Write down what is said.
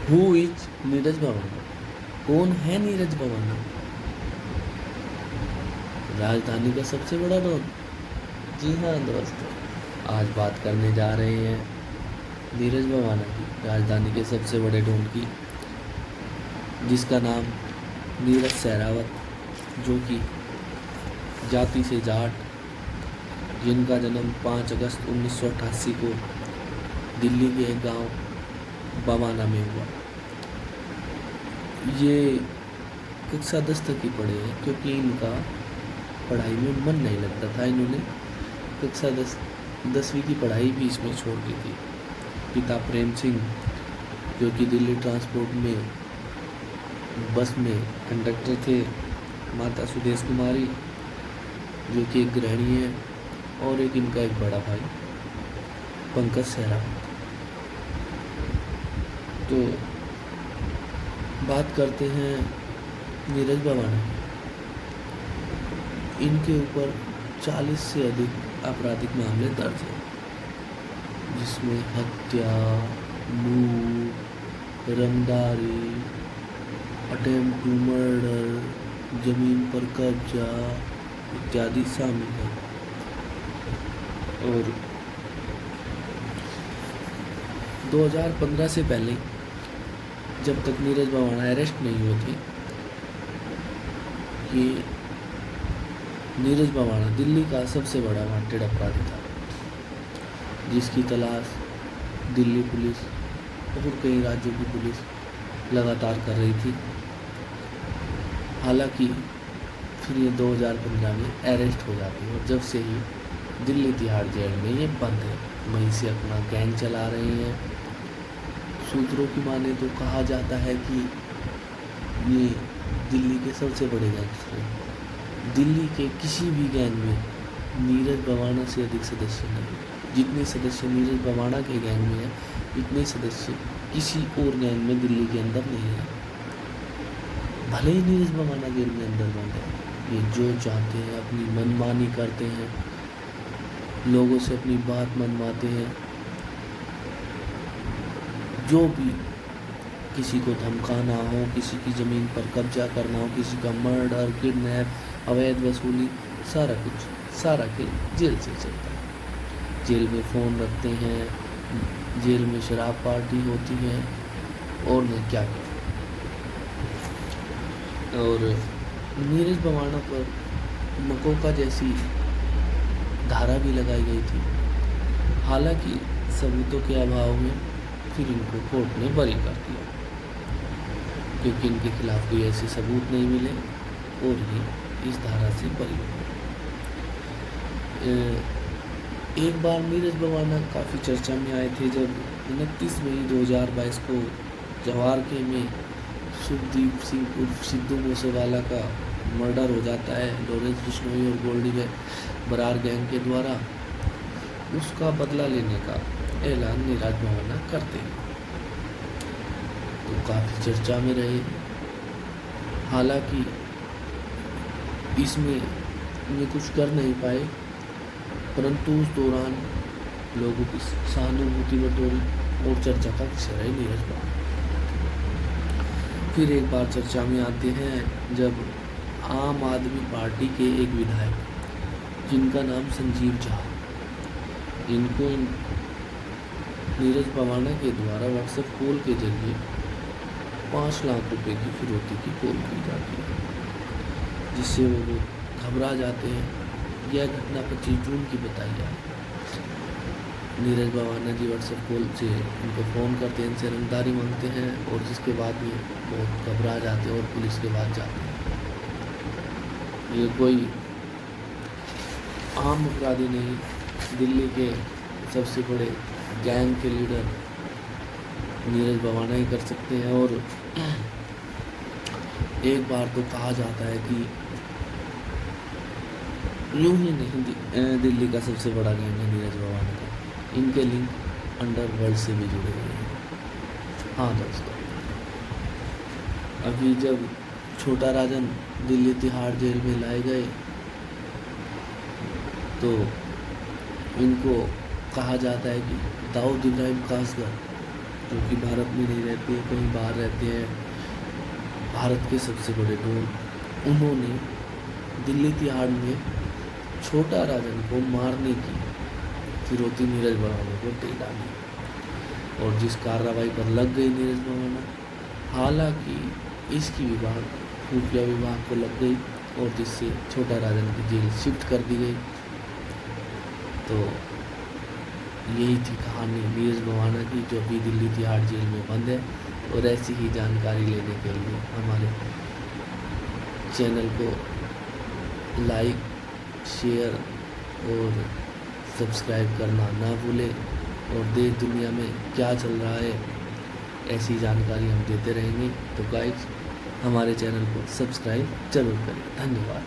Who is Neeraj Bawana? कौन है नीरज भवाना? राजधानी का सबसे बड़ा डॉन। जी हाँ दोस्तों, आज बात करने जा रहे हैं नीरज भवाना की, राजधानी के सबसे बड़े डॉन की, जिसका नाम नीरज सहरावत, जो कि जाति से जाट, जिनका जन्म 5 अगस्त 1988 को दिल्ली के एक गांव बवाना में हुआ। ये कक्षा 10 तक ही पढ़े हैं, क्योंकि इनका पढ़ाई में मन नहीं लगता था। इन्होंने कक्षा 10वीं की पढ़ाई बीच में छोड़ दी थी। पिता प्रेम सिंह, जो कि दिल्ली ट्रांसपोर्ट में बस में कंडक्टर थे, माता सुदेश कुमारी, जो कि एक गृहिणी है, और एक इनका एक बड़ा भाई पंकज सहरावत। तो बात करते हैं नीरज भवाना की। इनके ऊपर 40 से अधिक आपराधिक मामले दर्ज हैं, जिसमें हत्या, लूट, रंगदारी, अटेम्प्ट टू मर्डर, जमीन पर कब्जा इत्यादि शामिल है। और 2015 से पहले, जब तक नीरज भवाना अरेस्ट नहीं हुए थे, ये नीरज भवाना दिल्ली का सबसे बड़ा वांटेड अपराधी था, जिसकी तलाश दिल्ली पुलिस और कई राज्यों की पुलिस लगातार कर रही थी। हालांकि फिर ये 2015 में अरेस्ट हो जाते हैं, और जब से ही दिल्ली तिहाड़ जेल में ये बंद है, वहीं से अपना गैंग चला रहे हैं। सूत्रों की माने तो कहा जाता है कि ये दिल्ली के सबसे बड़े गैंगस्टर हैं। दिल्ली के किसी भी गैंग में नीरज भवाना से अधिक सदस्य नहीं। जितने सदस्य नीरज भवाना के गैंग में हैं, इतने सदस्य किसी और गैंग में दिल्ली के अंदर नहीं है। भले ही नीरज भवाना जेल में अंदर बंद है, ये जो चाहते हैं अपनी मनमानी करते हैं, लोगों से अपनी बात मनवाते हैं। जो भी किसी को धमकाना हो, किसी की ज़मीन पर कब्जा करना हो, किसी का मर्डर, किडनैप, अवैध वसूली, सारा खेल जेल से चलता है। जेल में फ़ोन रखते हैं, जेल में शराब पार्टी होती है, और नहीं क्या क्या। और नीरज भवाना पर मकोका जैसी धारा भी लगाई गई थी। हालांकि सबूतों के अभाव में फिर इनको कोर्ट ने बरी कर दिया, क्योंकि इनके खिलाफ कोई ऐसे सबूत नहीं मिले, और ये इस धारा से बरी हो गए। एक बार नीरज भवाना काफ़ी चर्चा में आए थे, जब 29 मई 2022 को जवारके में सुखदीप सिंह उर्फ सिद्धू मूसेवाला का मर्डर हो जाता है लॉरेंस बिश्नोई और गोल्डी बरार गैंग के द्वारा। उसका बदला लेने का ऐलान नीरज भवाना करते हैं, तो काफ़ी चर्चा में रहे। हालांकि इसमें ये कुछ कर नहीं पाए, परंतु उस दौरान लोगों की सहानुभूति बटोरी और चर्चा का विषय रहे नीरज भवाना। फिर एक बार चर्चा में आते हैं, जब आम आदमी पार्टी के एक विधायक, जिनका नाम संजीव झा, इनको नीरज भवाना के द्वारा व्हाट्सएप कॉल के जरिए 5 लाख रुपए की फिरौती की कॉल की जाती है, जिससे वो लोग घबरा जाते हैं। यह घटना 25 जून की बताई जाती है। नीरज भवाना जी व्हाट्सएप कॉल से इनको फ़ोन करते हैं, इनसे रंगदारी मांगते हैं, और जिसके बाद ये बहुत घबरा जाते हैं और पुलिस के पास जाते हैं। ये कोई आम अपराधी नहीं, दिल्ली के सबसे बड़े गैंग के लीडर नीरज भवाना ही कर सकते हैं। और एक बार तो कहा जाता है कि यूं ही नहीं, दिल्ली का सबसे बड़ा गैंग है नीरज भवाना का। इनके लिंक अंडरवर्ल्ड से भी जुड़े हुए हैं। हाँ दोस्तों, अभी जब छोटा राजन दिल्ली तिहाड़ जेल में लाए गए, तो इनको कहा जाता है कि दाऊद इब्राहिम कासगर जो कि भारत में नहीं रहते हैं, कहीं बाहर रहते हैं। भारत के सबसे बड़े डॉन, उन्होंने दिल्ली तिहाड़ में छोटा राजन को मारने की फिरौती नीरज भगवाना को दे डाली और जिस कार्रवाई पर लग गई नीरज भगवाना, हालांकि इसकी खुफिया विभाग को लग गई और जिससे छोटा राजन की जेल शिफ्ट कर दी गई। तो यही थी कहानी नीरज भगवाना की, जो अभी दिल्ली तिहाड़ जेल में बंद है। और ऐसी ही जानकारी लेने के लिए हमारे चैनल को लाइक, शेयर और सब्सक्राइब करना ना भूलें। और देश दुनिया में क्या चल रहा है ऐसी जानकारी हम देते रहेंगे। तो गाइस, हमारे चैनल को सब्सक्राइब जरूर करें। धन्यवाद।